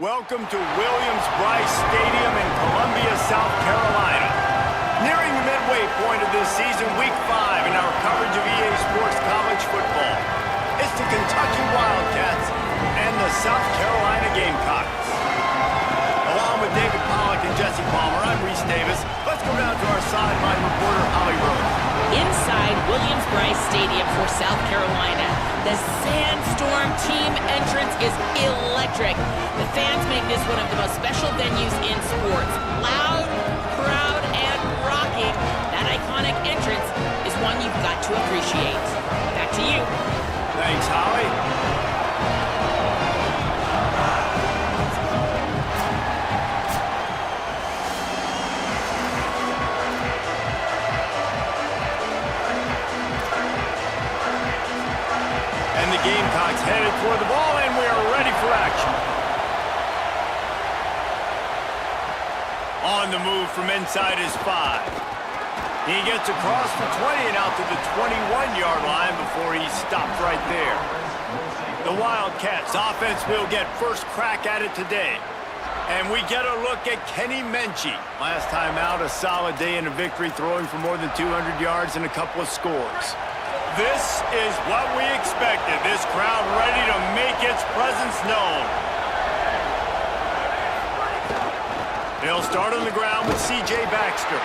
Welcome to Williams-Brice Stadium in Columbia, South Carolina. Nearing the midway point of this season, Week 5 in our coverage of EA Sports College football. It's the Kentucky Wildcats and the South Carolina Gamecocks. Along with David Pollack and Jesse Palmer, I'm Reese Davis. Let's go down to our sideline reporter, Holly Rose. Inside Williams-Brice Stadium for South Carolina, the Sandstorm team entrance is electric. The fans make this one of the most special venues in sports. Loud, proud, and rocking. That iconic entrance is one you've got to appreciate. Back to you. Thanks, Holly. And the Gamecocks headed toward the ball, and we are ready for action. On the move from inside his 5. He gets across the 20 and out to the 21-yard line before he's stopped right there. The Wildcats offense will get first crack at it today. And we get a look at Kenny Menchie. Last time out, a solid day in a victory, throwing for more than 200 yards and a couple of scores. This is what we expected. This crowd ready to make its presence known. He'll start on the ground with C.J. Baxter.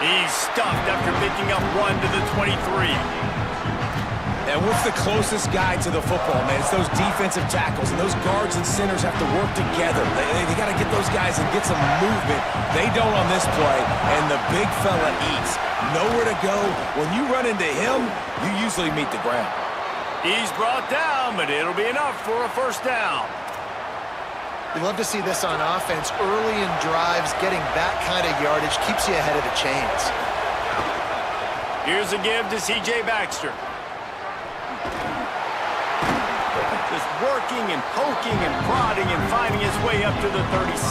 He's stuffed after picking up 1 to the 23. And what's the closest guy to the football, man? It's those defensive tackles, and those guards and centers have to work together. They got to get those guys and get some movement. They don't on this play, and the big fella eats. Nowhere to go. When you run into him, you usually meet the ground. He's brought down, but it'll be enough for a first down. You love to see this on offense. Early in drives, getting that kind of yardage keeps you ahead of the chains. Here's a give to C.J. Baxter. Just working and poking and prodding and finding his way up to the 36.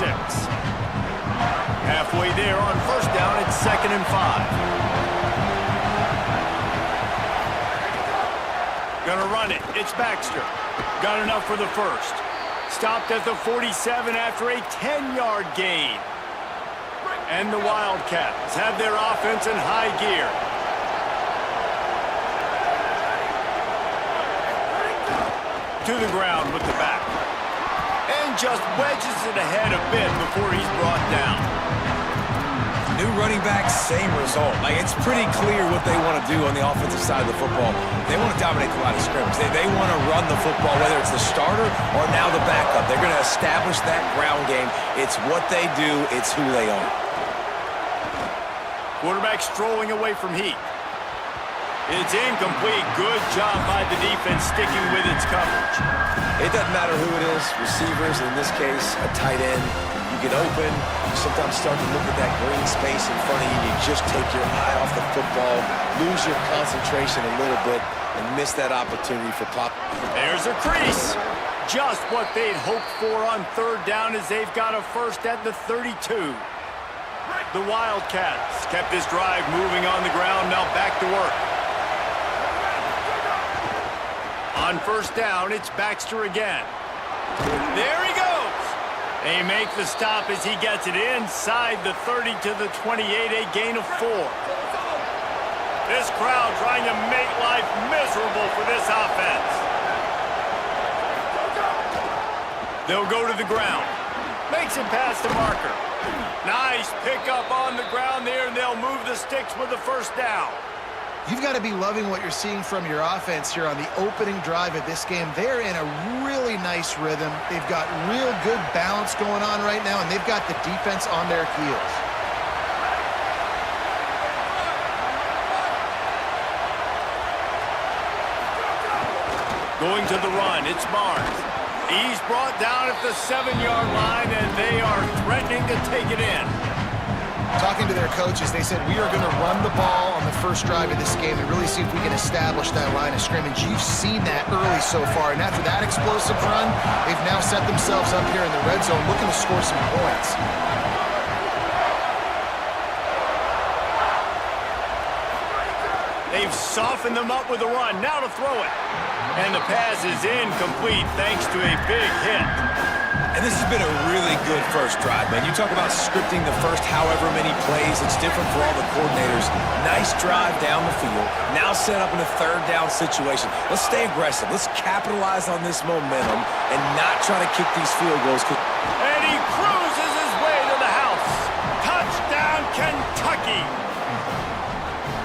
Halfway there on first down, it's 2nd and 5. Gonna run it. It's Baxter. Got enough for the first. Stopped at the 47 after a 10-yard gain. And the Wildcats have their offense in high gear. To the ground with the back. And just wedges it ahead a bit before he's brought down. New running back, same result. It's pretty clear what they want to do on the offensive side of the football. They want to dominate the line of scrimmage. They want to run the football, whether it's the starter or now the backup. They're going to establish that ground game. It's what they do. It's who they are. Quarterback strolling away from heat. It's incomplete. Good job by the defense sticking with its coverage. It doesn't matter who it is, receivers, in this case, a tight end. You get open, you sometimes start to look at that green space in front of you, and you just take your eye off the football, lose your concentration a little bit, and miss that opportunity for pop. There's a crease. Just what they'd hoped for on third down as they've got a first at the 32. The Wildcats kept this drive moving on the ground, now back to work. On first down, it's Baxter again. There he goes. They make the stop as he gets it inside the 30 to the 28, a gain of 4. This crowd trying to make life miserable for this offense. They'll go to the ground. Makes it past the marker. Nice pickup on the ground there, and they'll move the sticks with the first down. You've got to be loving what you're seeing from your offense here on the opening drive of this game. They're in a really nice rhythm. They've got real good balance going on right now, and they've got the defense on their heels. Going to the run, it's Barnes. He's brought down at the 7-yard line, and they are threatening to take it in. Talking to their coaches, they said, we are going to run the ball on the first drive of this game and really see if we can establish that line of scrimmage. You've seen that early so far, and after that explosive run, they've now set themselves up here in the red zone looking to score some points. They've softened them up with a run. Now to throw it. And the pass is incomplete thanks to a big hit. And this has been a really good first drive, man. You talk about scripting the first however many plays. It's different for all the coordinators. Nice drive down the field. Now set up in a third down situation. Let's stay aggressive. Let's capitalize on this momentum and not try to kick these field goals. And he cruises his way to the house. Touchdown, Kentucky.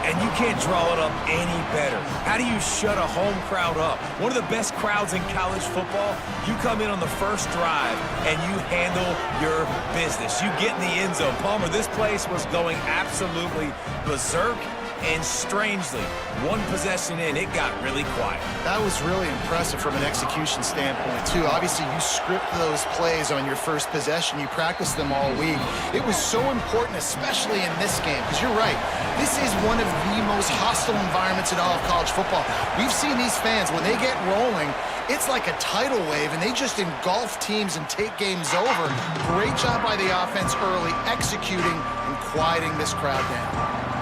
And you can't draw it up any better. How do you shut a home crowd up? One of the best crowds in college football. You come in on the first drive and you handle your business. You get in the end zone. Palmer, this place was going absolutely berserk. And strangely, one possession in, it got really quiet. That was really impressive from an execution standpoint, too. Obviously, you script those plays on your first possession. You practice them all week. It was so important, especially in this game, because you're right. This is one of the most hostile environments in all of college football. We've seen these fans, when they get rolling, it's like a tidal wave, and they just engulf teams and take games over. Great job by the offense early, executing and quieting this crowd down.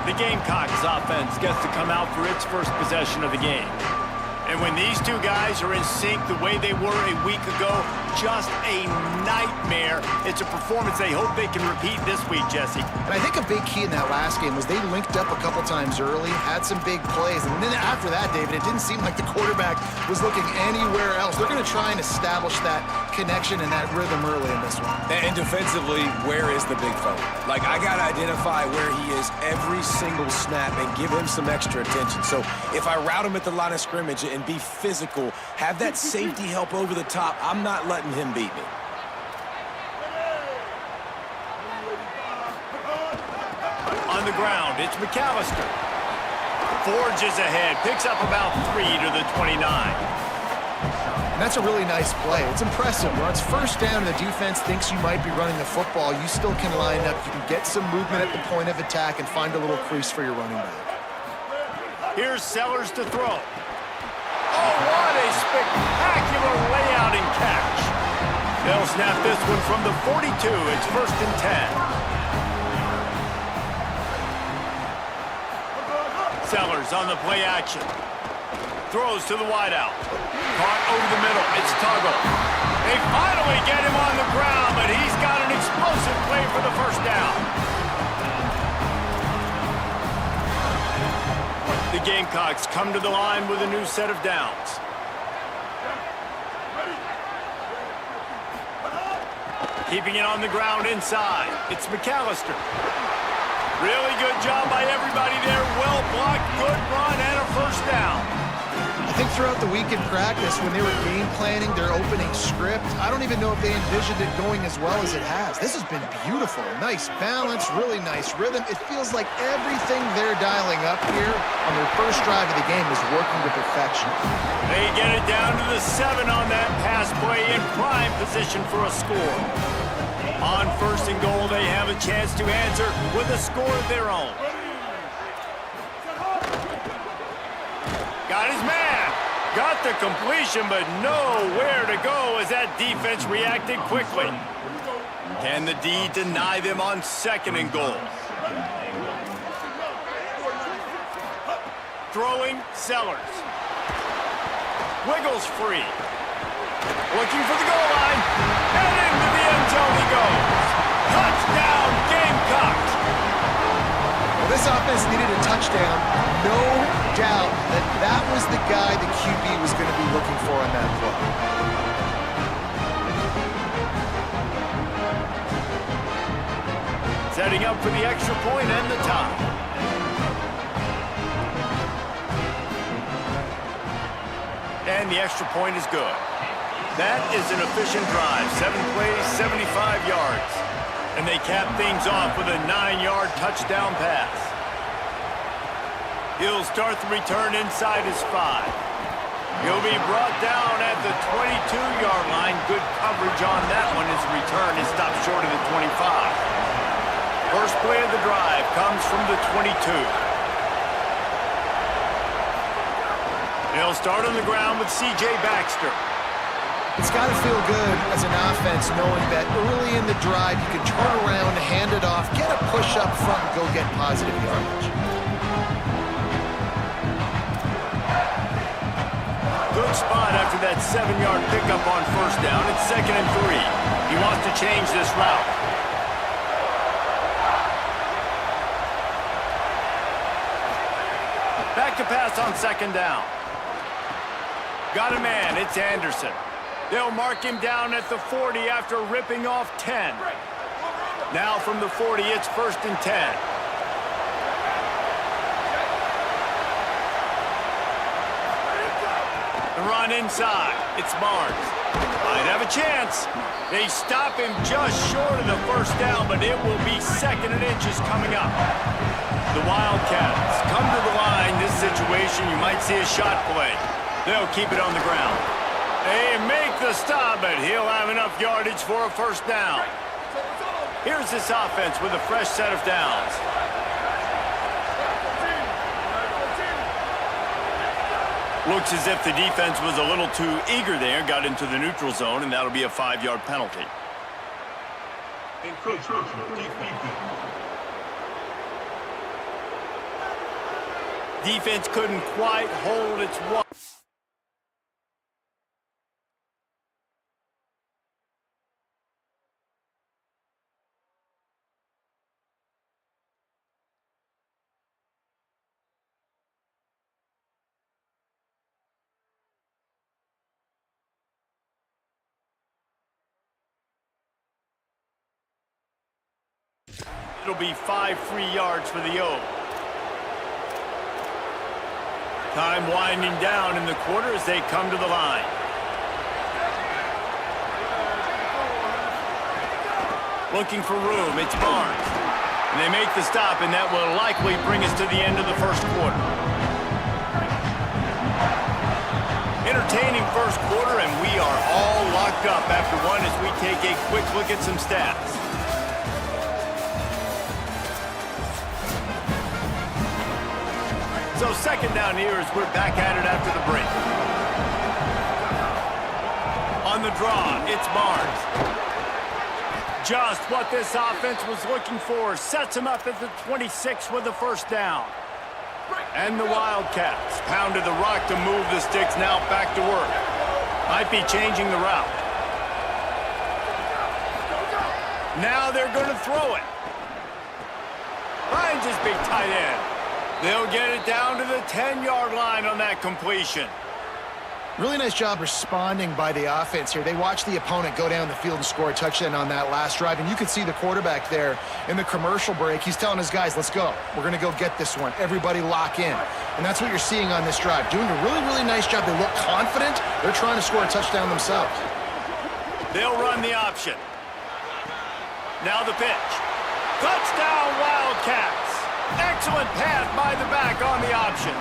The Gamecocks offense gets to come out for its first possession of the game. And when these two guys are in sync the way they were a week ago, just a nightmare. It's a performance they hope they can repeat this week, Jesse. And I think a big key in that last game was they linked up a couple times early, had some big plays, and then after that, David, it didn't seem like the quarterback was looking anywhere else. They're going to try and establish that connection and that rhythm early in this one. And defensively, where is the big fella? Like, I got to identify where he is every single snap and give him some extra attention. So if I route him at the line of scrimmage and be physical, have that safety help over the top, I'm not letting him beat me. On the ground, it's McAllister. Forges ahead, picks up about 3 to the 29. And that's a really nice play. It's impressive. When it's first down and the defense thinks you might be running the football, you still can line up. You can get some movement at the point of attack and find a little crease for your running back. Here's Sellers to throw. Oh, what a spectacular layout and catch. They'll snap this one from the 42. It's 1st and 10. Sellers on the play action. Throws to the wideout. Caught over the middle. It's Tuggle. They finally get him on the ground, but he's got an explosive play for the first down. The Gamecocks come to the line with a new set of downs. Keeping it on the ground inside. It's McAllister. Really good job by everybody there. Well blocked, good run, and a first down. I think throughout the week in practice, when they were game planning their opening script, I don't even know if they envisioned it going as well as it has. This has been beautiful. Nice balance, really nice rhythm. It feels like everything they're dialing up here on their first drive of the game is working to perfection. They get it down to the 7 on that pass play in prime position for a score. On 1st and goal, they have a chance to answer with a score of their own. Got his man. Got the completion, but nowhere to go as that defense reacted quickly. Can the D deny them on 2nd and goal? Throwing, Sellers. Wiggles free. Looking for the goal line. And into the end zone he goes. Touchdown, Gamecocks. Well, this offense needed a touchdown. No doubt that that was the guy the QB was going to be looking for on that play. Setting up for the extra point and the tie. And the extra point is good. That is an efficient drive. 7 plays, 75 yards. And they cap things off with a 9-yard touchdown pass. He'll start the return inside his 5. He'll be brought down at the 22-yard line. Good coverage on that one. His return is stopped short of the 25. First play of the drive comes from the 22. They'll start on the ground with C.J. Baxter. It's got to feel good as an offense knowing that early in the drive you can turn around, hand it off, get a push up front, and go get positive yardage. Good spot after that 7-yard pickup on 1st down. It's 2nd and 3. change this route. Back to pass on second down. Got a man, it's Anderson. They'll mark him down at the 40 after ripping off 10. Now from the 40, it's 1st and 10. The run inside, it's Barnes. Might have a chance. They stop him just short of the first down, but it will be 2nd and inches coming up. The Wildcats come to the line. This situation, you might see a shot play. They'll keep it on the ground. They make the stop, but he'll have enough yardage for a first down. Here's this offense with a fresh set of downs. Looks as if the defense was a little too eager there, got into the neutral zone, and that'll be a 5-yard penalty. Defense couldn't quite hold its one. It'll be 5 free yards for the O. Time winding down in the quarter as they come to the line. Looking for room, it's Barnes. And they make the stop, and that will likely bring us to the end of the first quarter. Entertaining first quarter, and we are all locked up after one as we take a quick look at some stats. So 2nd down here as we're back at it after the break. On the draw, it's Barnes. Just what this offense was looking for. Sets him up at the 26 with the first down. And the Wildcats pounded the rock to move the sticks, now back to work. Might be changing the route. Now they're going to throw it. Finds his big tight end. They'll get it down to the 10-yard line on that completion. Really nice job responding by the offense here. They watched the opponent go down the field and score a touchdown on that last drive, and you could see the quarterback there in the commercial break. He's telling his guys, let's go. We're going to go get this one. Everybody lock in. And that's what you're seeing on this drive. Doing a really, really nice job. They look confident. They're trying to score a touchdown themselves. They'll run the option. Now the pitch. Touchdown, Wildcats. Excellent pass by the back on the option.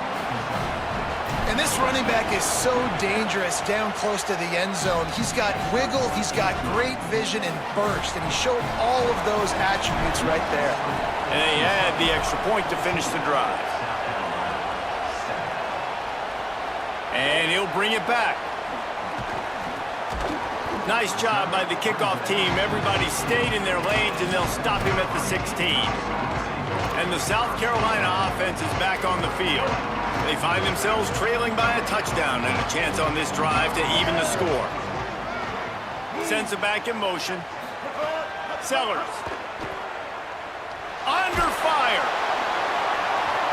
And this running back is so dangerous down close to the end zone. He's got wiggle, he's got great vision and burst, and he showed all of those attributes right there. And they had the extra point to finish the drive. And he'll bring it back. Nice job by the kickoff team. Everybody stayed in their lanes, and they'll stop him at the 16. And the South Carolina offense is back on the field. They find themselves trailing by a touchdown and a chance on this drive to even the score. Sends it back in motion. Sellers. Under fire.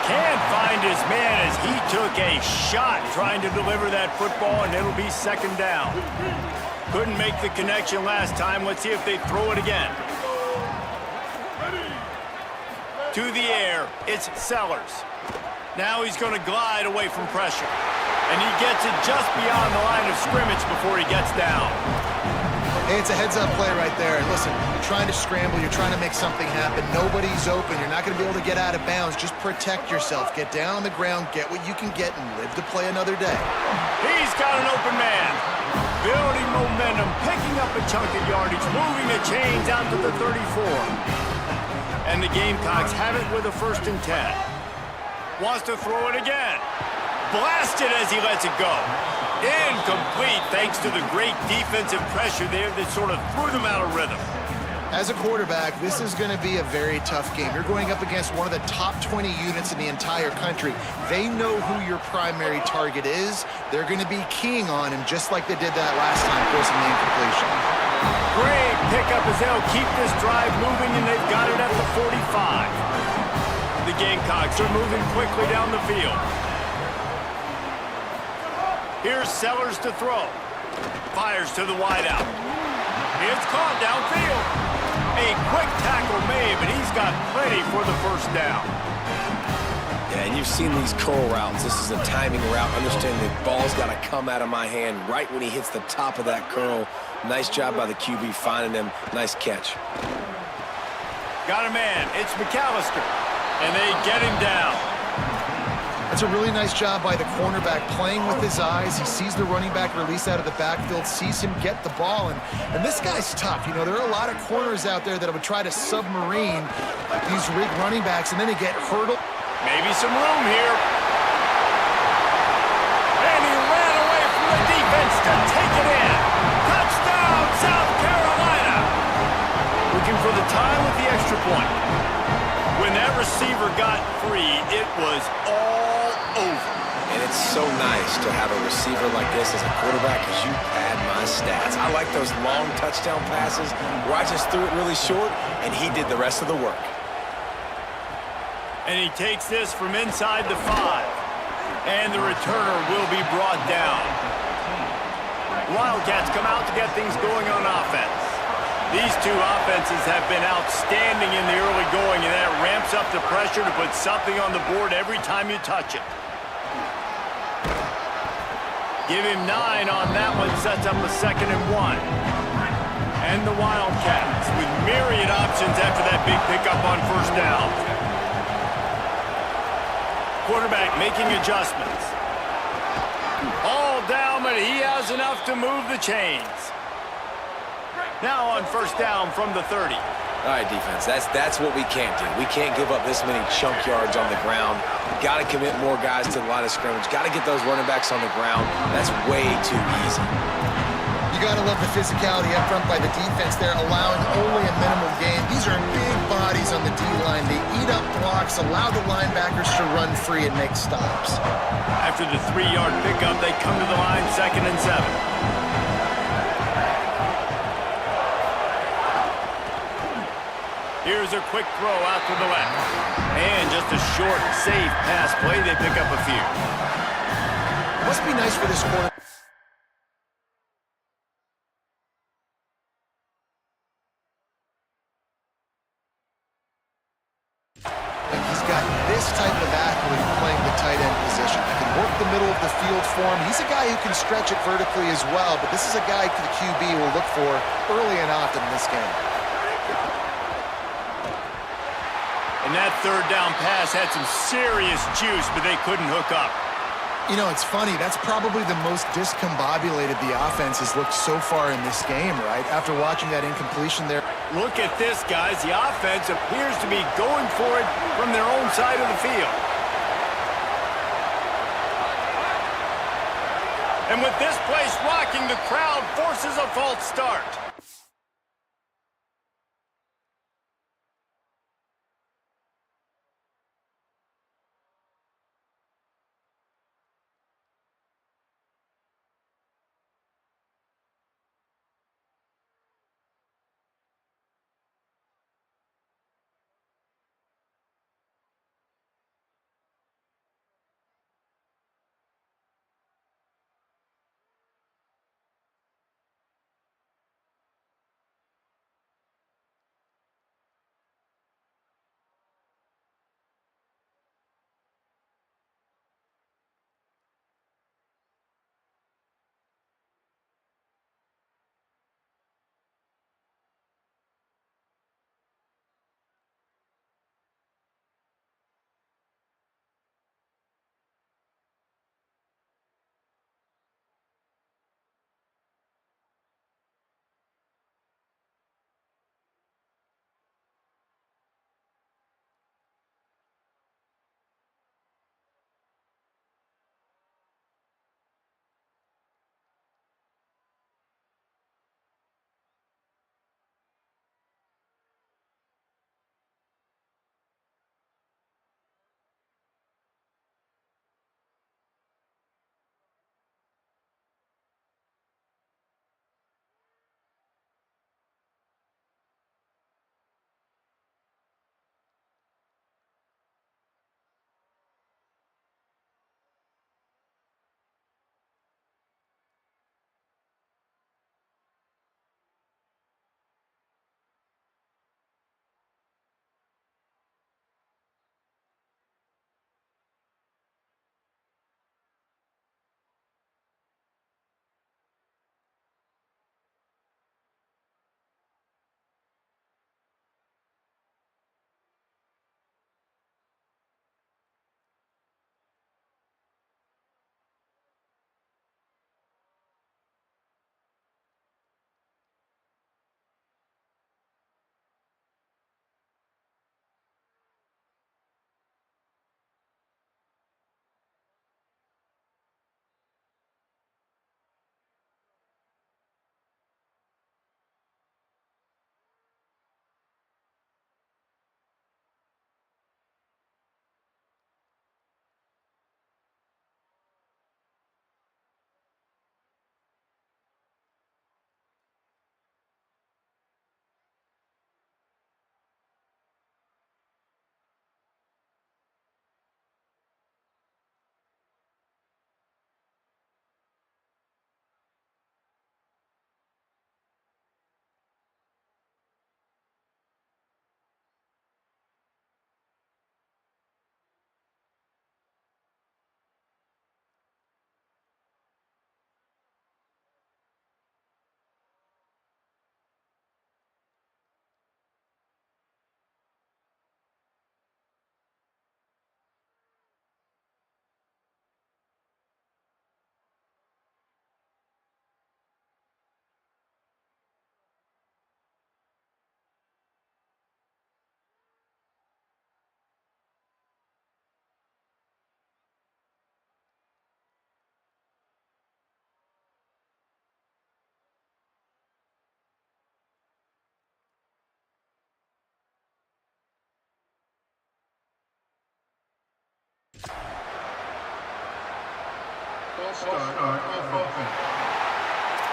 Can't find his man as he took a shot trying to deliver that football, and it'll be 2nd down. Couldn't make the connection last time. Let's see if they throw it again. To the air, it's Sellers. Now he's going to glide away from pressure. And he gets it just beyond the line of scrimmage before he gets down. Hey, it's a heads-up play right there. And listen, you're trying to scramble, you're trying to make something happen. Nobody's open. You're not going to be able to get out of bounds. Just protect yourself. Get down on the ground, get what you can get, and live to play another day. He's got an open man. Building momentum, picking up a chunk of yardage, moving the chains out to the 34. And the Gamecocks have it with a 1st and 10. Wants to throw it again. Blasted as he lets it go. Incomplete thanks to the great defensive pressure there that sort of threw them out of rhythm. As a quarterback, this is going to be a very tough game. You're going up against one of the top 20 units in the entire country. They know who your primary target is. They're going to be keying on him just like they did that last time, forcing the incompletion. Great pickup as they'll keep this drive moving, and they've got it at the 45. The Gamecocks are moving quickly down the field. Here's Sellers to throw. Fires to the wideout. It's caught downfield. A quick tackle made, but he's got plenty for the first down. Yeah, and you've seen these curl routes. This is a timing route. Understanding the ball's got to come out of my hand right when he hits the top of that curl. Nice job by the QB finding him. Nice catch. Got a man. It's McAllister. And they get him down. It's a really nice job by the cornerback playing with his eyes. He sees the running back release out of the backfield, sees him get the ball, and this guy's tough. You know, there are a lot of corners out there that would try to submarine these rig running backs, and then they get hurdled. Maybe some room here. And he ran away from the defense to take it in. Touchdown, South Carolina. Looking for the time with the extra point. When that receiver got free, it was all over. And it's so nice to have a receiver like this as a quarterback because you pad my stats. I like those long touchdown passes where I just threw it really short and he did the rest of the work. And he takes this from inside the 5. And the returner will be brought down. Wildcats come out to get things going on offense. These two offenses have been outstanding in the early going, and that ramps up the pressure to put something on the board every time you touch it. Give him 9 on that one, sets up a 2nd and 1. And the Wildcats with myriad options after that big pickup on first down. Quarterback making adjustments. All down, but he has enough to move the chains. Now on first down from the 30. All right, defense, that's what we can't do. We can't give up this many chunk yards on the ground. Got to commit more guys to the line of scrimmage. Got to get those running backs on the ground. That's way too easy. You got to love the physicality up front by the defense there, allowing only a minimum gain. These are big bodies on the D-line. They eat up blocks, allow the linebackers to run free and make stops. After the 3-yard pickup, they come to the line, 2nd and 7. Here's a quick throw out to the left. And just a short, safe pass play. They pick up a few. Must be nice for this quarter. He's got this type of athlete playing the tight end position. He can work the middle of the field for him. He's a guy who can stretch it vertically as well, but this is a guy the QB will look for early and often in this game. And that 3rd down pass had some serious juice, but they couldn't hook up. You know, it's funny. That's probably the most discombobulated the offense has looked so far in this game, right? After watching that incompletion there. Look at this, guys. The offense appears to be going for it from their own side of the field. And with this place rocking, the crowd forces a false start.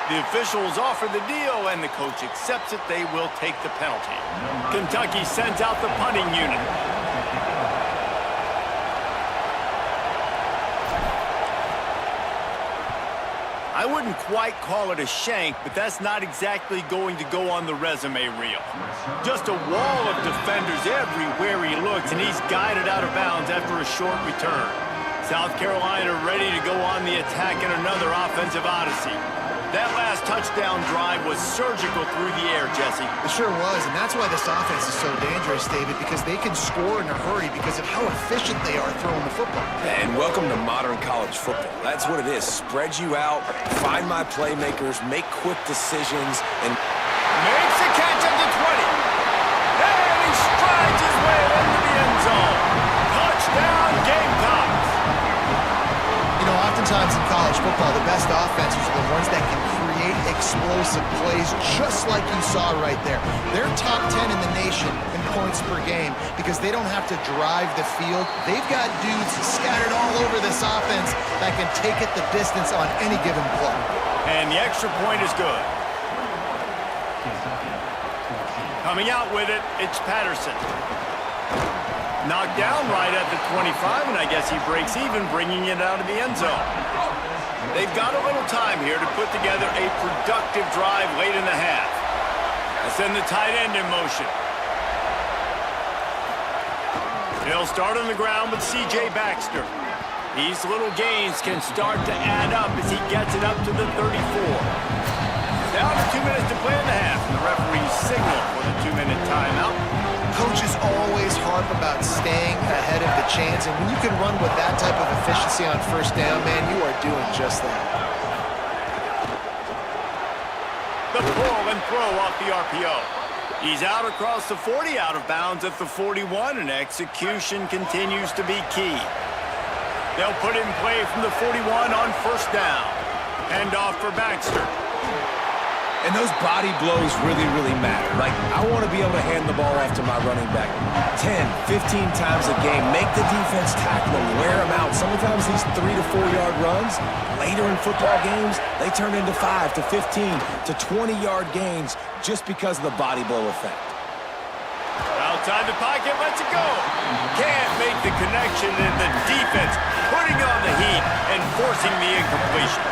The officials offer the deal, and the coach accepts it. They will take the penalty. Kentucky sends out the punting unit. I wouldn't quite call it a shank, but that's not exactly going to go on the resume reel. Just a wall of defenders everywhere he looks, and he's guided out of bounds after a short return. South Carolina ready to go on the attack in another offensive odyssey. That last touchdown drive was surgical through the air, Jesse. It sure was, and that's why this offense is so dangerous, David, because they can score in a hurry because of how efficient they are throwing the football. And welcome to modern college football. That's what it is. Spread you out, find my playmakers, make quick decisions, and Makes the catch at the 20. And he strides his way into the end zone. Touchdown, Gamecocks. You know, oftentimes in college football, the best offenses are the ones that can create explosive plays, just like you saw right there. They're top 10 in the nation in points per game because they don't have to drive the field. They've got dudes scattered all over this offense that can take it the distance on any given play. And the extra point is good. Coming out with it, it's Patterson. Knocked down right at the 25, and I guess he breaks even, bringing it out of the end zone. They've got a little time here to put together a productive drive late in the half. I send the tight end in motion. He'll start on the ground with C.J. Baxter. These little gains can start to add up as he gets it up to the 34. Down to 2 minutes to play in the half, and the referee signal for the 2-minute timeout. Coaches always harp about staying ahead of the chains, and when you can run with that type of efficiency on first down, man, you are doing just that. The pull and throw off the RPO. He's out across the 40, out of bounds at the 41, and execution continues to be key. They'll put in play from the 41 on first down. Hand off for Baxter. And those body blows really, really matter. Like, I want to be able to hand the ball off to my running back 10, 15 times a game. Make the defense tackle them, wear them out. Sometimes these 3 to 4 yard runs, later in football games, they turn into 5 to 15 to 20 yard gains just because of the body blow effect. Outside the pocket, lets it go. Can't make the connection, and the defense putting on the heat and forcing the incompletion.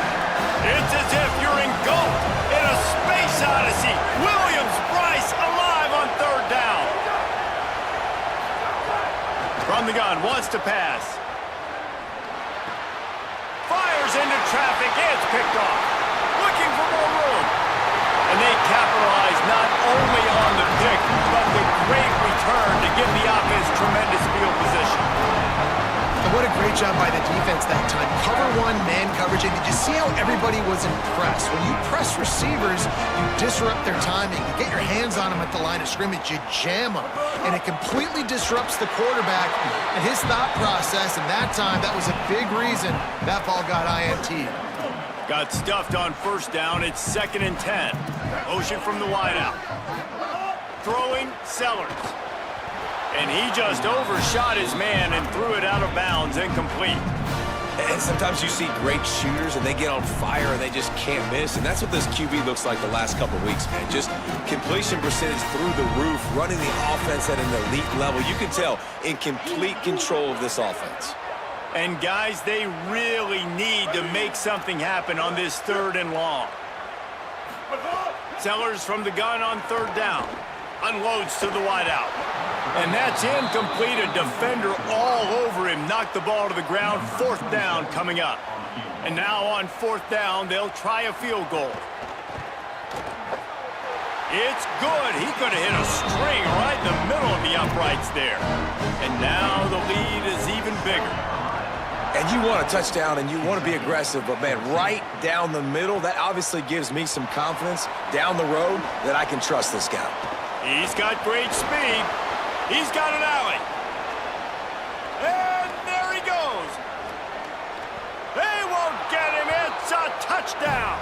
It's as if you're engulfed in a space odyssey. Williams-Brice alive on third down. From the gun, wants to pass. Fires into traffic, it's picked off. Looking for more room. And they capitalize not only on the pick, but the great return to give the offense tremendous field position. And what a great job by the defense that time. Cover one, man coverage, and did you see how everybody was impressed? When you press receivers, you disrupt their timing. You get your hands on them at the line of scrimmage, you jam them, and it completely disrupts the quarterback and his thought process, and that time, that was a big reason that ball got INT'd. Got stuffed on first down. It's 2nd and 10. Motion from the wideout. Throwing Sellers. And he just overshot his man and threw it out of bounds, incomplete. And sometimes you see great shooters and they get on fire and they just can't miss. And that's what this QB looks like the last couple of weeks, man. Just completion percentage through the roof, running the offense at an elite level. You can tell in complete control of this offense. And guys, they really need to make something happen on this 3rd and long. Sellers from the gun on 3rd down. Unloads to the wideout. And that's incomplete. A defender all over him. Knocked the ball to the ground. 4th down coming up. And now on 4th down, they'll try a field goal. It's good. He could have hit a string right in the middle of the uprights there. And now the lead is even bigger. And you want a touchdown and you want to be aggressive, but man, right down the middle, that obviously gives me some confidence down the road that I can trust this guy. He's got great speed. He's got an alley. And there he goes. They won't get him. It's a touchdown.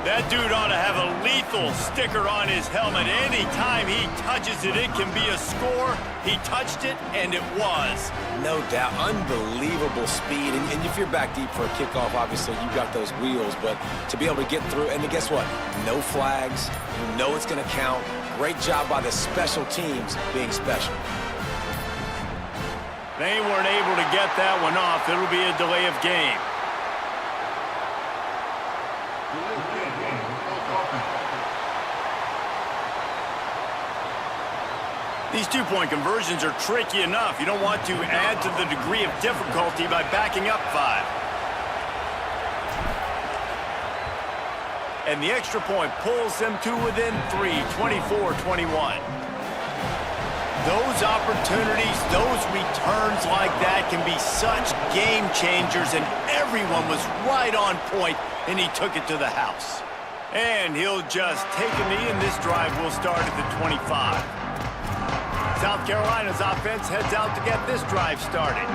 That dude ought to have a lethal sticker on his helmet. Anytime he touches it, it can be a score. He touched it, and it was. No doubt. Unbelievable speed. And if you're back deep for a kickoff, obviously you've got those wheels. But to be able to get through, and then guess what? No flags. You know it's going to count. Great job by the special teams being special. They weren't able to get that one off. It'll be a delay of game. These two-point conversions are tricky enough. You don't want to add to the degree of difficulty by backing up 5. And the extra point pulls them to within 3, 24-21. Those opportunities, those returns like that can be such game changers, and everyone was right on point, and he took it to the house. And he'll just take a knee, and this drive will start at the 25. South Carolina's offense heads out to get this drive started.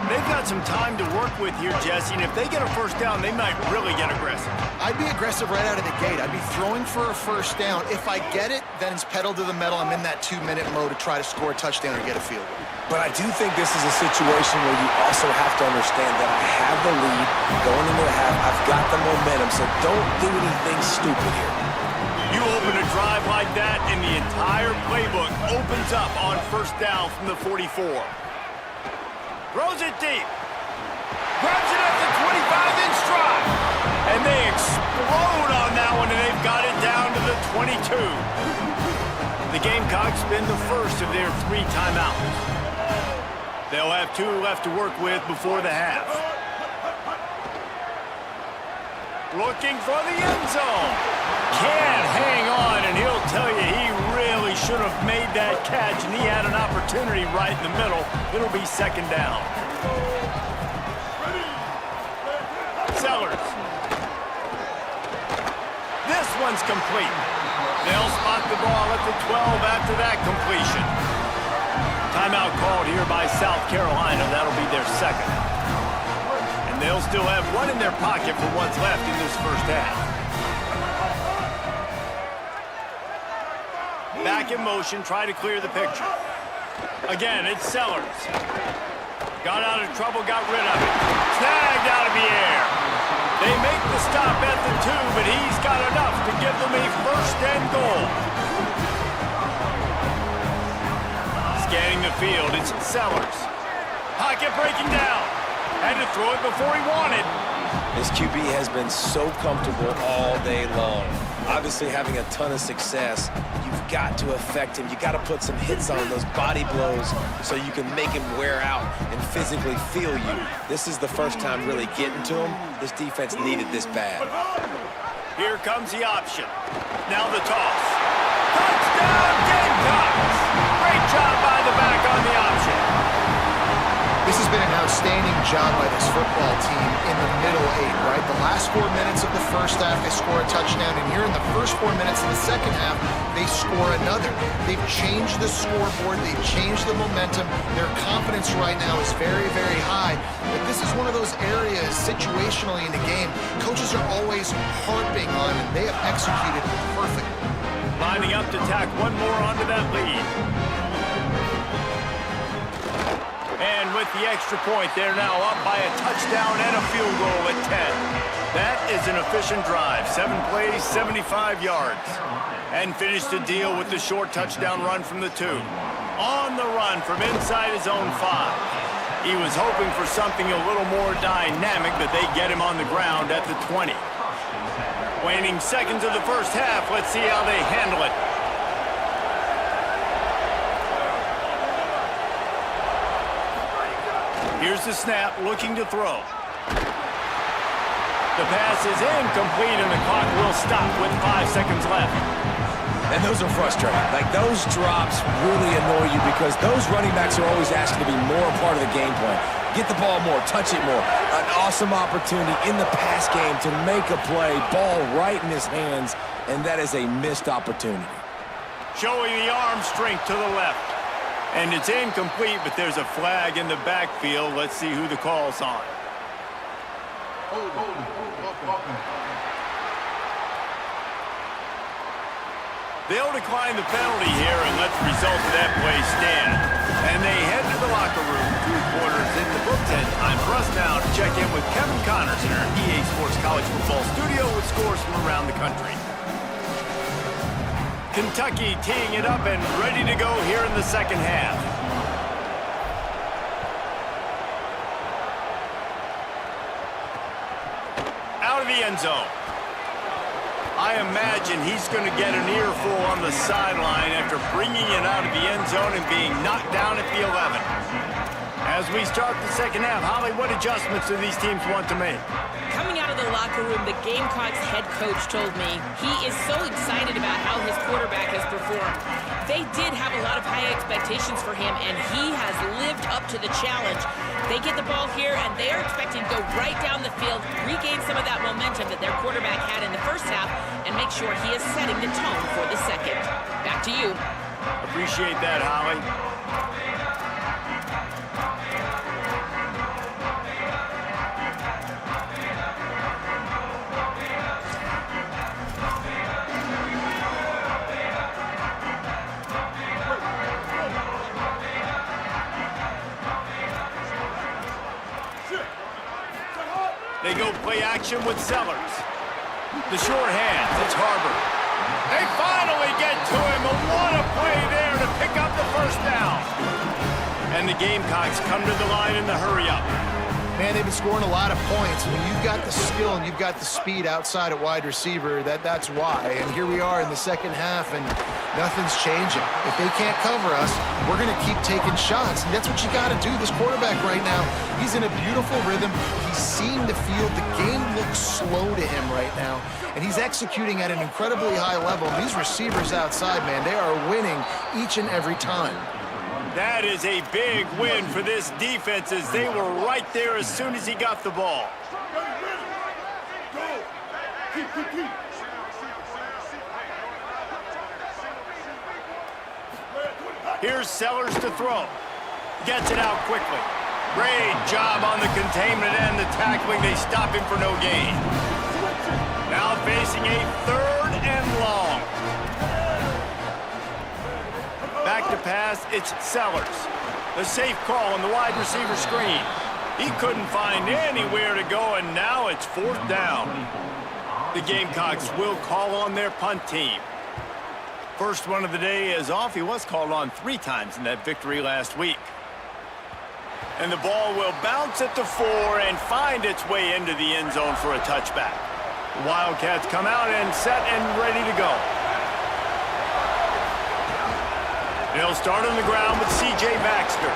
They've got some time to work with here, Jesse, and if they get a first down, they might really get aggressive. I'd be aggressive right out of the gate. I'd be throwing for a first down. If I get it, then it's pedal to the metal. I'm in that 2-minute mode to try to score a touchdown or get a field goal. But I do think this is a situation where you also have to understand that I have the lead going into the half. I've got the momentum, so don't do anything stupid here. You open a drive like that, and the entire playbook opens up on first down from the 44. Throws it deep. Grabs it at the 25 in stride. And they explode on that one, and they've got it down to the 22. The Gamecocks spend the first of their 3 timeouts. They'll have 2 left to work with before the half. Looking for the end zone. Can't hang on, and he'll tell you he really should have made that catch, and he had an opportunity right in the middle. It'll be second down. Sellers. This one's complete. They'll spot the ball at the 12 after that completion. Timeout called here by South Carolina. That'll be their second. And they'll still have one in their pocket for what's left in this first half. Back in motion, try to clear the picture. Again, it's Sellers. Got out of trouble, got rid of it. Snagged out of the air. They make the stop at the 2, but he's got enough to give them a first and goal. Scanning the field, it's Sellers. Pocket breaking down. Had to throw it before he wanted. This QB has been so comfortable all day long. Obviously having a ton of success. You've got to affect him. You got to put some hits on him, those body blows, so you can make him wear out and physically feel you. This is the first time really getting to him. This defense needed this bad. Here comes the option. Now the toss. Touchdown, Gamecocks! Great job by the back on the option. This has been an outstanding job by this football team in the middle 8, right? The last 4 minutes of the first half, they score a touchdown, and here in the first 4 minutes of the second half, they score another. They've changed the scoreboard. They've changed the momentum. Their confidence right now is very, very high. But this is one of those areas situationally in the game coaches are always harping on, and they have executed perfectly. Lining up to tack one more onto that lead. And with the extra point, they're now up by a touchdown and a field goal at 10. That is an efficient drive. 7 plays, 75 yards. And finished the deal with the short touchdown run from the 2. On the run from inside his own 5. He was hoping for something a little more dynamic, but they get him on the ground at the 20. Waning seconds of the first half. Let's see how they handle it. Here's the snap, looking to throw. The pass is incomplete, and the clock will stop with 5 seconds left. And those are frustrating. Like, those drops really annoy you because those running backs are always asking to be more a part of the game plan. Get the ball more, touch it more. An awesome opportunity in the pass game to make a play, ball right in his hands, and that is a missed opportunity. Showing the arm strength to the left. And it's incomplete, but there's a flag in the backfield. Let's see who the call's on. They'll decline the penalty here and let the result of that play stand. And they head to the locker room, 2 quarters in the books, and time for us now to check in with Kevin Connors in our EA Sports College Football studio with scores from around the country. Kentucky teeing it up and ready to go here in the second half. Out of the end zone. I imagine he's going to get an earful on the sideline after bringing it out of the end zone and being knocked down at the 11. As we start the second half, Holly, what adjustments do these teams want to make? Coming out of the locker room, the Gamecocks head coach told me he is so excited about how his quarterback has performed. They did have a lot of high expectations for him, and he has lived up to the challenge. They get the ball here, and they are expecting to go right down the field, regain some of that momentum that their quarterback had in the first half, and make sure he is setting the tone for the second. Back to you. Appreciate that, Holly. They go play action with Sellers. The short hands, it's Harbor. They finally get to him, and what a play there to pick up the first down. And the Gamecocks come to the line in the hurry-up. Man, they've been scoring a lot of points. When you've got the skill and you've got the speed outside at wide receiver, that's why. And here we are in the second half, and nothing's changing. If they can't cover us, we're going to keep taking shots. And that's what you got to do. This quarterback right now, he's in a beautiful rhythm. He's seeing the field. The game looks slow to him right now. And he's executing at an incredibly high level. These receivers outside, man, they are winning each and every time. That is a big win for this defense as they were right there as soon as he got the ball. Here's Sellers to throw. Gets it out quickly. Great job on the containment and the tackling. They stop him for no gain. Now facing a 3rd and long. Back to pass, it's Sellers. The safe call on the wide receiver screen. He couldn't find anywhere to go, and now it's 4th down. The Gamecocks will call on their punt team. First one of the day is off. He was called on 3 times in that victory last week. And the ball will bounce at the 4 and find its way into the end zone for a touchback. The Wildcats come out and set and ready to go. They'll start on the ground with C.J. Baxter.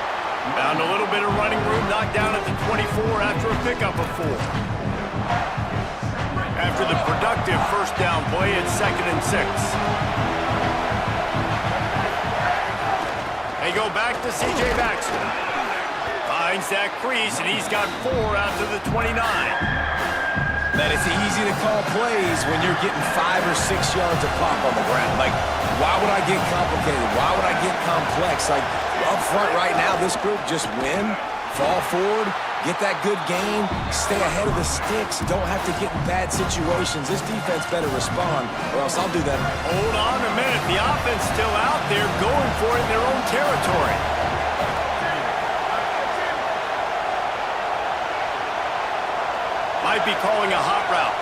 Found a little bit of running room, knocked down at the 24 after a pickup of 4. After the productive first down play, it's 2nd and 6. They go back to C.J. Baxter. Finds that crease, and he's got 4 out to the 29. Man, it's easy to call plays when you're getting 5 or 6 yards of pop on the ground. Like, why would I get complicated? Why would I get complex? Like, up front right now, this group just win, fall forward, get that good game, stay ahead of the sticks, don't have to get in bad situations. This defense better respond, or else I'll do that. Hold on a minute. The offense still out there going for it in their own territory. Might be calling a hot route.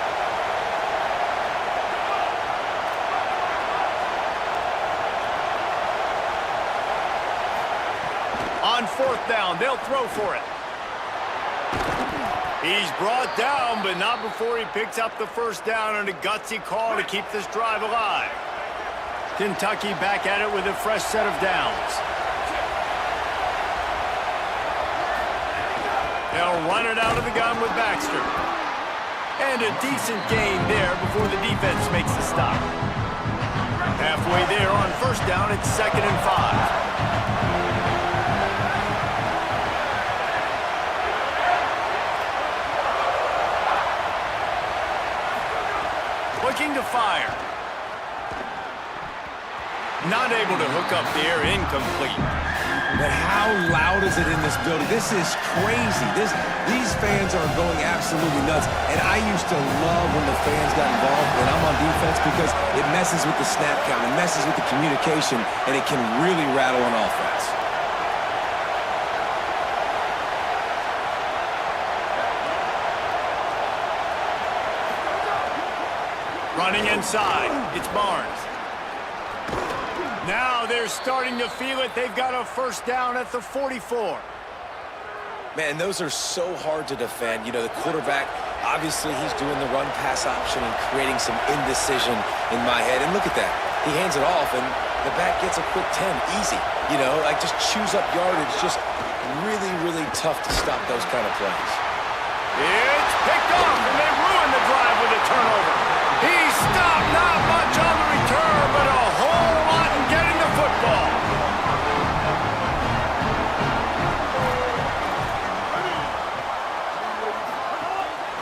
On 4th down, they'll throw for it. He's brought down, but not before he picks up the first down and a gutsy call to keep this drive alive. Kentucky back at it with a fresh set of downs. They'll run it out of the gun with Baxter. And a decent gain there before the defense makes the stop. Halfway there on first down, it's 2nd and 5. Looking to fire. Not able to hook up there, incomplete. But how loud is it in this building? This is crazy. These fans are going absolutely nuts. And I used to love when the fans got involved when I'm on defense because it messes with the snap count, it messes with the communication, and it can really rattle an offense. Running inside, it's Barnes. Now they're starting to feel it. They've got a first down at the 44. Man, those are so hard to defend. You know, the quarterback, obviously he's doing the run-pass option and creating some indecision in my head. And look at that. He hands it off, and the back gets a quick 10. Easy. You know, like just chews up yardage. Just really, really tough to stop those kind of plays. It's picked off, and they ruin the drive with a turnover. He stopped, not much on the return, but a whole lot in getting the football.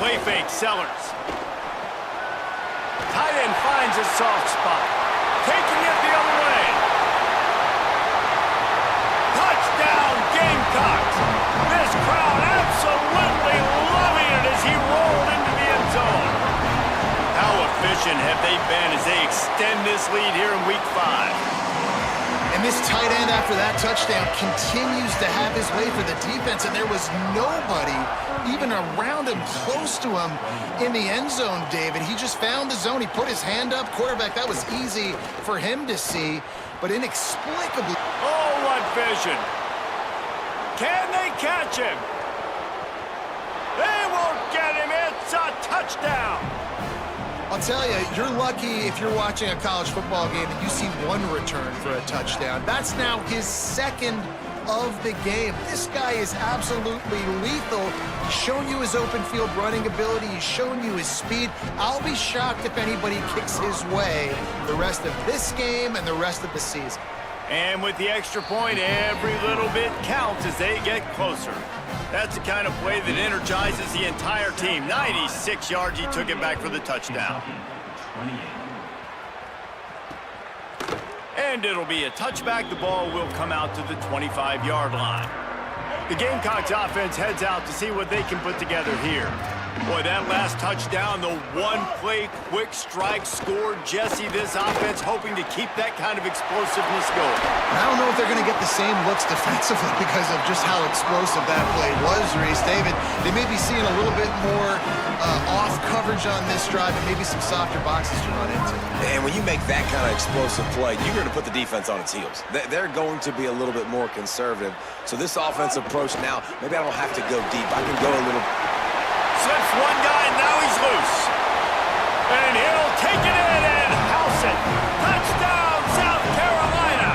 Play fake, Sellers. Tight end finds a soft spot. Taking it the other way. Touchdown, Gamecocks. This crowd absolutely loving it as he rolled into the end zone. How efficient have they been as they extend this lead here in Week 5? And this tight end after that touchdown continues to have his way for the defense, and there was nobody even around him, close to him in the end zone, David. He just found the zone. He put his hand up. Quarterback, that was easy for him to see, but inexplicably. Oh, what vision. Can they catch him? They won't get him. It's a touchdown. I'll tell you, you're lucky if you're watching a college football game and you see one return for a touchdown. That's now his second of the game. This guy is absolutely lethal. He's shown you his open field running ability. He's shown you his speed. I'll be shocked if anybody kicks his way the rest of this game and the rest of the season. And with the extra point, every little bit counts as they get closer. That's the kind of play that energizes the entire team. 96 yards, he took it back for the touchdown. And it'll be a touchback. The ball will come out to the 25-yard line. The Gamecocks offense heads out to see what they can put together here. Boy, that last touchdown, the one-play quick strike scored. Jesse, this offense hoping to keep that kind of explosiveness going. I don't know if they're going to get the same looks defensively because of just how explosive that play was, Reese. David, they may be seeing a little bit more off coverage on this drive and maybe some softer boxes to run into. And when you make that kind of explosive play, you're going to put the defense on its heels. They're going to be a little bit more conservative. So this offensive approach now, maybe I don't have to go deep. I can go a little. Slips one guy, now he's loose. And he'll take it in and house it. Touchdown, South Carolina.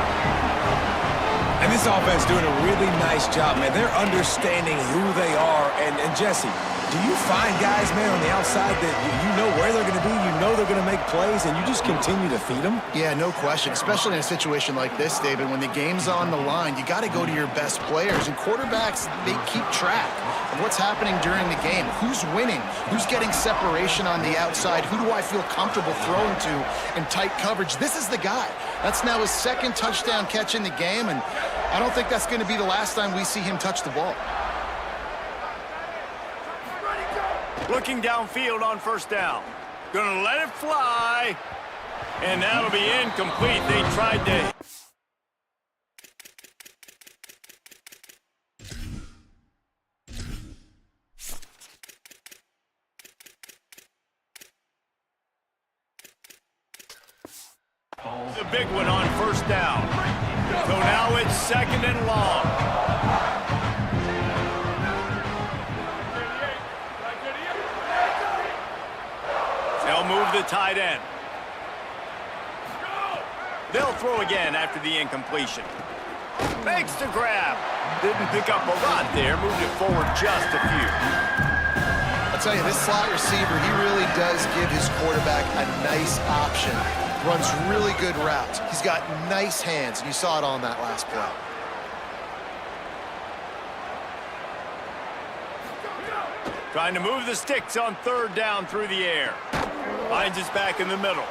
And this offense doing a really nice job, man. They're understanding who they are. And Jesse, do you find guys, man, on the outside that you know where they're going to be, you know they're going to make plays, and you just continue to feed them? Yeah, no question, especially in a situation like this, David. When the game's on the line, you got to go to your best players. And quarterbacks, they keep track of what's happening during the game. Who's winning? Who's getting separation on the outside? Who do I feel comfortable throwing to in tight coverage? This is the guy. That's now his second touchdown catch in the game, and I don't think that's going to be the last time we see him touch the ball. Looking downfield on first down. Gonna let it fly. And that'll be incomplete. They tried to... The big one on first down. So now it's second and long. They'll move the tight end. They'll throw again after the incompletion. Makes the grab. Didn't pick up a lot there. Moved it forward just a few. I'll tell you, this slot receiver, he really does give his quarterback a nice option. Runs really good routes. He's got nice hands, and you saw it on that last play. Trying to move the sticks on third down through the air. Finds us back in the middle.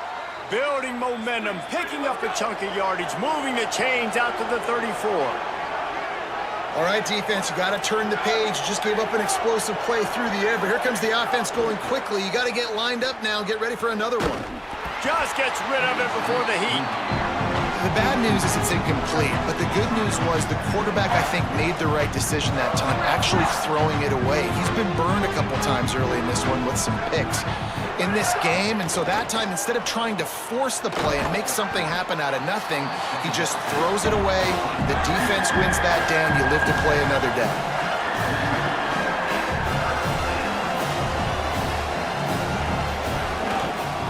building momentum, picking up a chunk of yardage, moving the chains out to the 34. All right, defense, you got to turn the page. You just gave up an explosive play through the air, but here comes the offense going quickly. You got to get lined up now and get ready for another one. Just gets rid of it before the heat. The bad news is it's incomplete, but the good news was the quarterback, I think, made the right decision that time, actually throwing it away. He's been burned a couple times early in this one with some picks in this game, and so that time, instead of trying to force the play and make something happen out of nothing, he just throws it away. The defense wins that down. You live to play another day.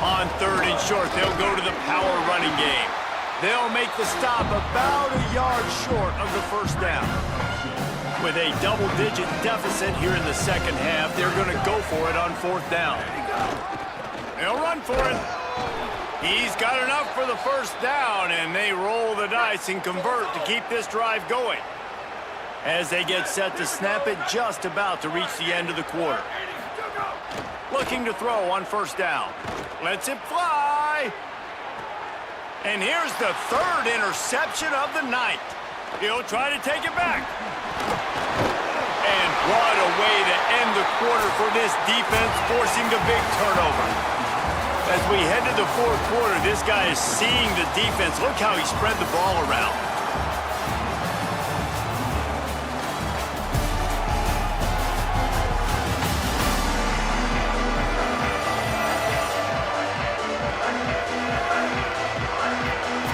On 3rd and short, they'll go to the power running game. They'll make the stop about a yard short of the first down. With a double-digit deficit here in the second half, they're going to go for it on 4th down. They'll run for it. He's got enough for the first down, and they roll the dice and convert to keep this drive going. As they get set to snap it, just about to reach the end of the quarter. Looking to throw on 1st down. Lets it fly. And here's the 3rd interception of the night. He'll try to take it back. And what a way to end the quarter for this defense, forcing a big turnover. As we head to the 4th quarter, this guy is seeing the defense. Look how he spread the ball around.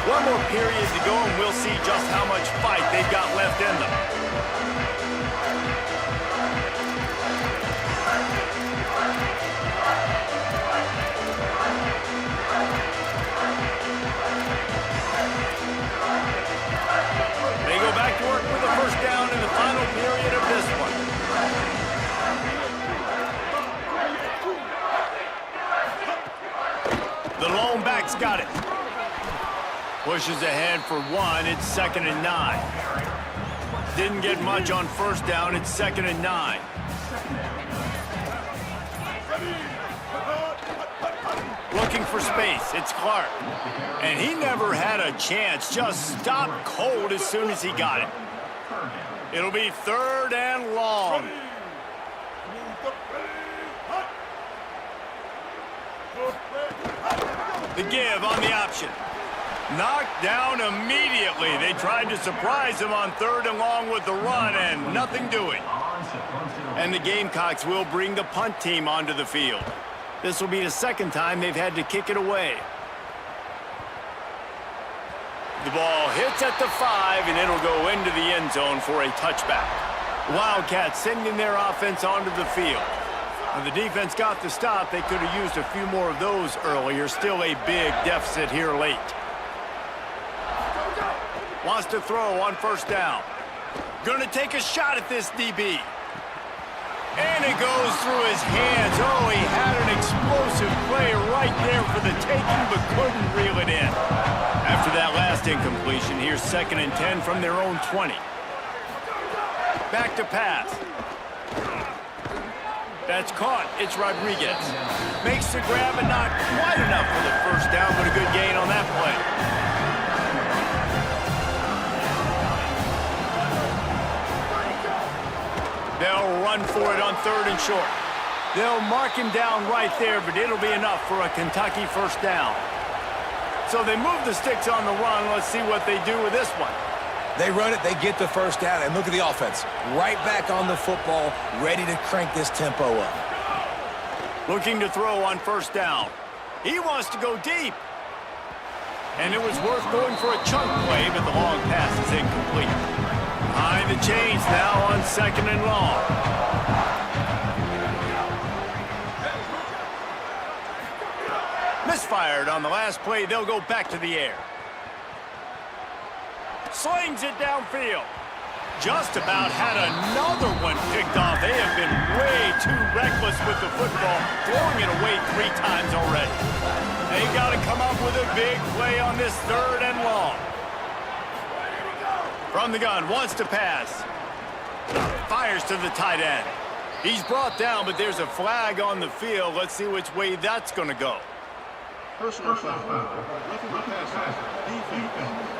One more period to go, and we'll see just how much fight they've got left in them. They go back to work with the first down in the final period of this one. The lone back's got it. Pushes ahead for 1. It's 2nd and 9. Didn't get much on 1st down. It's 2nd and 9. Looking for space. It's Clark. And he never had a chance. Just stopped cold as soon as he got it. It'll be 3rd and long. The give on the option. Knocked down immediately. They tried to surprise him on 3rd and long with the run, and nothing doing. And the Gamecocks will bring the punt team onto the field. This will be the 2nd time they've had to kick it away. The ball hits at the 5, and it'll go into the end zone for a touchback. Wildcats sending their offense onto the field. When the defense got the stop, they could have used a few more of those earlier. Still a big deficit here late. Wants to throw on 1st down. Gonna take a shot at this DB. And it goes through his hands. Oh, he had an explosive play right there for the taking, but couldn't reel it in. After that last incompletion, here's 2nd and 10 from their own 20. Back to pass. That's caught. It's Rodriguez. Makes the grab, and not quite enough for the first down, but a good gain on that play. They'll run for it on 3rd and short. They'll mark him down right there, but it'll be enough for a Kentucky first down. So they move the sticks on the run. Let's see what they do with this one. They run it, they get the first down, and look at the offense. Right back on the football, ready to crank this tempo up. Looking to throw on 1st down. He wants to go deep. And it was worth going for a chunk play, but the long pass is incomplete. Behind the chains now on 2nd and long. Misfired on the last play. They'll go back to the air. Slings it downfield. Just about had another one picked off. They have been way too reckless with the football, throwing it away 3 times already. They got to come up with a big play on this 3rd and long. From the gun, wants to pass. Fires to the tight end. He's brought down, but there's a flag on the field. Let's see which way that's going to go. Personal foul. Roughing the passer. Defense.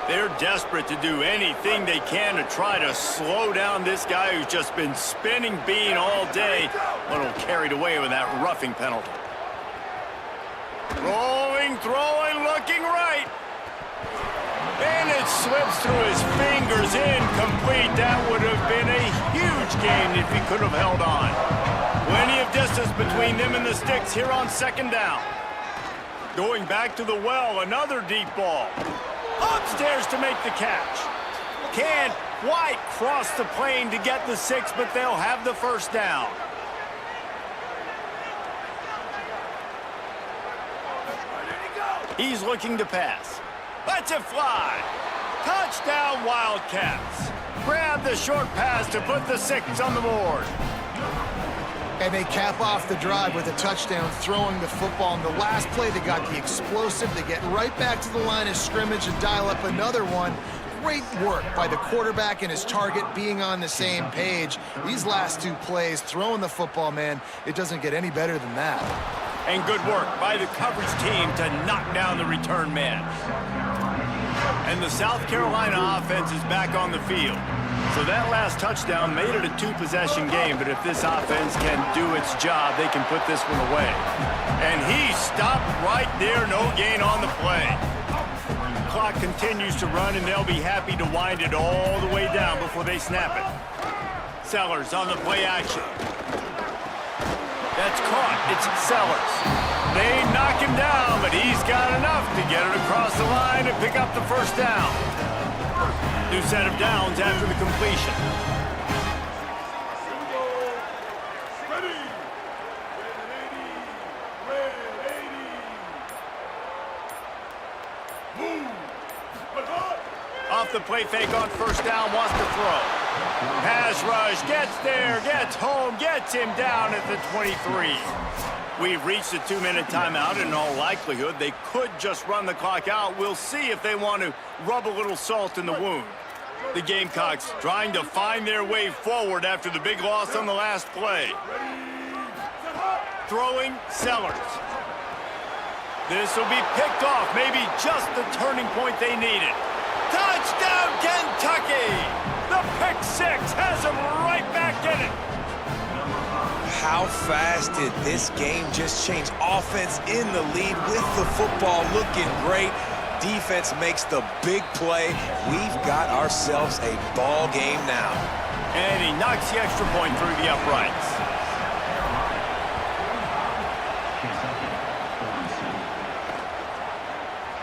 They're desperate to do anything they can to try to slow down this guy who's just been spinning Bean all day. A little carried away with that roughing penalty. Rolling, throwing, looking right. And it slips through his fingers, incomplete. That would have been a huge gain if he could have held on. Plenty of distance between them and the sticks here on second down. Going back to the well, another deep ball. Upstairs to make the catch. Can't quite cross the plane to get the 6, but they'll have the first down. He's looking to pass. Lets it fly. Touchdown, Wildcats. Grab the short pass to put the 6 on the board. And they cap off the drive with a touchdown, throwing the football. In the last play, they got the explosive. They get right back to the line of scrimmage and dial up another one. Great work by the quarterback and his target being on the same page. These last 2 plays, throwing the football, man, it doesn't get any better than that. And good work by the coverage team to knock down the return man. And the South Carolina offense is back on the field. So that last touchdown made it a 2-possession game, but if this offense can do its job, they can put this one away. And he stopped right there, no gain on the play. Clock continues to run, and they'll be happy to wind it all the way down before they snap it. Sellers on the play action. That's caught. It's Sellers. They knock him down, but he's got enough to get it across the line and pick up the first down. New set of downs after the completion. Off the play fake on first down, wants to throw. Pass rush, gets there, gets home, gets him down at the 23. We've reached a 2-minute timeout, and in all likelihood, they could just run the clock out. We'll see if they want to rub a little salt in the wound. The Gamecocks trying to find their way forward after the big loss on the last play. Throwing Sellers. This will be picked off, maybe just the turning point they needed. Touchdown, Kentucky! The pick 6 has them right back in it. How fast did this game just change? Offense in the lead with the football looking great. Defense makes the big play. We've got ourselves a ball game now. And he knocks the extra point through the uprights.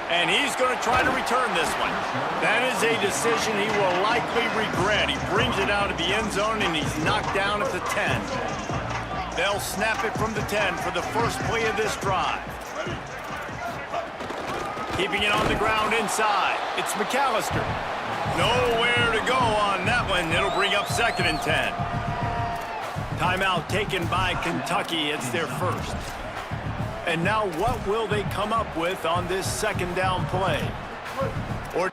And he's going to try to return this one. That is a decision he will likely regret. He brings it out of the end zone, and he's knocked down at the 10. They'll snap it from the 10 for the first play of this drive. Keeping it on the ground inside. It's McAllister. Nowhere to go on that one. It'll bring up 2nd and 10. Timeout taken by Kentucky. It's their first. And now what will they come up with on this 2nd down play? Or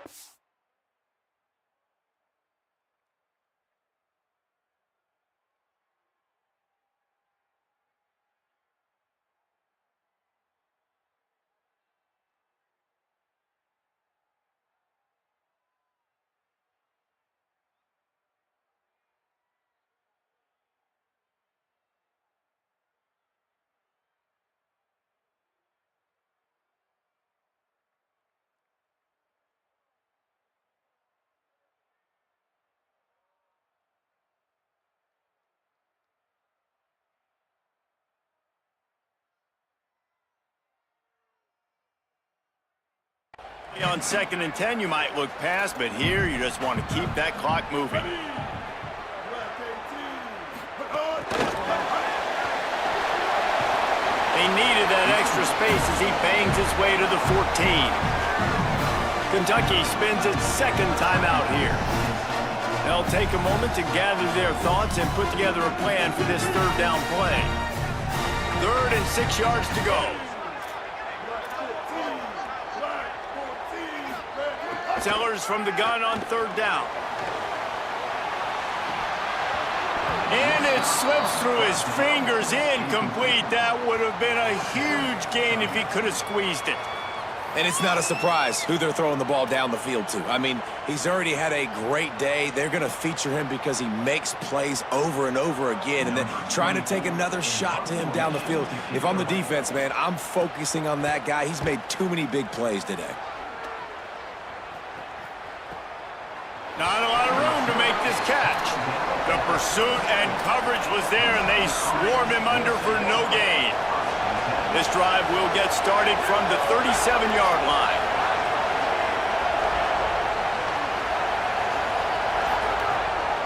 on 2nd and 10, you might look past, but here you just want to keep that clock moving. They needed that extra space as he bangs his way to the 14. Kentucky spends its 2nd timeout here. They'll take a moment to gather their thoughts and put together a plan for this 3rd down play. 3rd and 6 yards to go. Sellers from the gun on 3rd down. And it slips through his fingers, incomplete. That would have been a huge gain if he could have squeezed it. And it's not a surprise who they're throwing the ball down the field to. I mean, he's already had a great day. They're going to feature him because he makes plays over and over again. And then trying to take another shot to him down the field. If I'm the defense, man, I'm focusing on that guy. He's made too many big plays today. Not a lot of room to make this catch. The pursuit and coverage was there, and they swarmed him under for no gain. This drive will get started from the 37-yard line.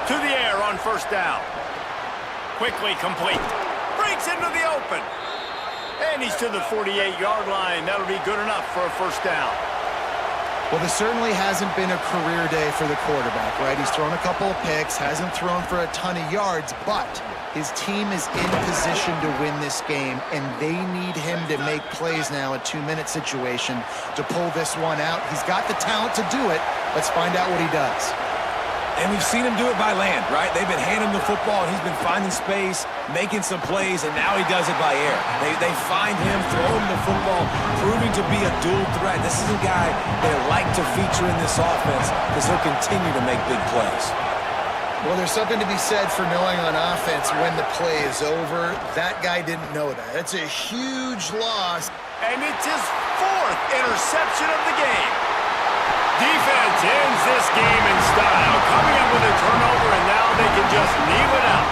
To the air on first down. Quickly complete. Breaks into the open. And he's to the 48-yard line. That'll be good enough for a first down. Well, this certainly hasn't been a career day for the quarterback, right? He's thrown a couple of picks, hasn't thrown for a ton of yards, but his team is in position to win this game, and they need him to make plays now, a 2-minute situation, to pull this one out. He's got the talent to do it. Let's find out what he does. And we've seen him do it by land, right? They've been handing him the football, and he's been finding space, making some plays, and now he does it by air. They find him, throw him the football, proving to be a dual threat. This is a guy they like to feature in this offense because he'll continue to make big plays. Well, there's something to be said for knowing on offense when the play is over. That guy didn't know that. That's a huge loss. And it's his 4th interception of the game. Defense ends this game in style, coming up with a turnover, and now they can just leave it out.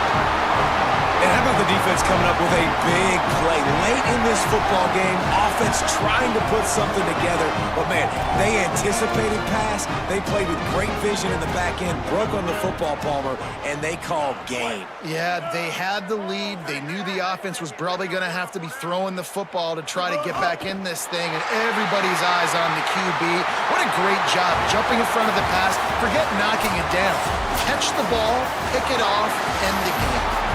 And how about the defense coming up with a big play late in this football game? Offense trying to put something together, but man, they anticipated pass. They played with great vision in the back end, broke on the football, Palmer, and they called game. Yeah, they had the lead. They knew the offense was probably going to have to be throwing the football to try to get back in this thing, and everybody's eyes on the QB. What a great job jumping in front of the pass. Forget knocking it down. Catch the ball, pick it off, end the game.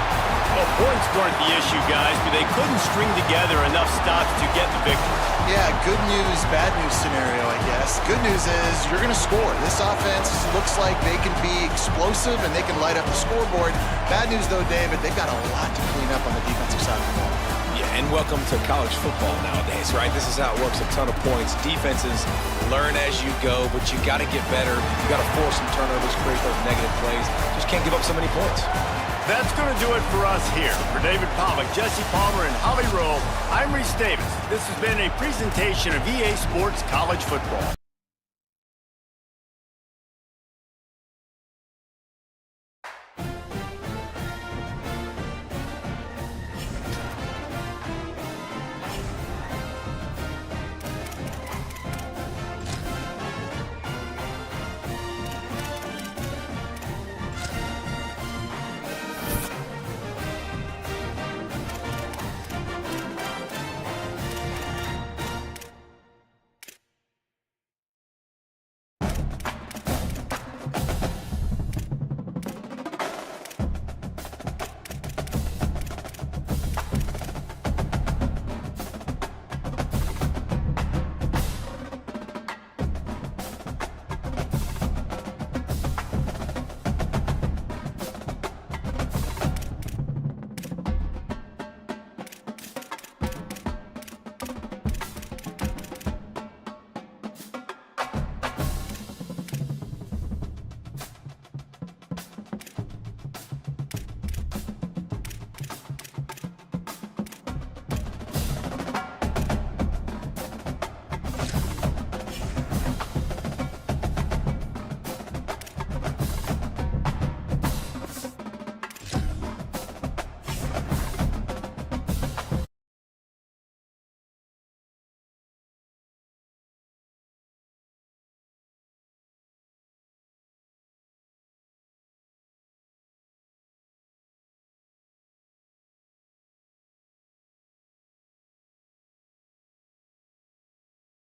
Well, points weren't the issue, guys, but they couldn't string together enough stops to get the victory. Yeah, good news, bad news scenario, I guess. Good news is you're going to score. This offense looks like they can be explosive and they can light up the scoreboard. Bad news, though, David, they've got a lot to clean up on the defensive side of the ball. Yeah, and welcome to college football nowadays, right? This is how it works, a ton of points. Defenses learn as you go, but you got to get better. You got to force some turnovers, create those negative plays. Just can't give up so many points. That's going to do it for us here. For David Pollack, Jesse Palmer, and Holly Rowe, I'm Reese Davis. This has been a presentation of EA Sports College Football.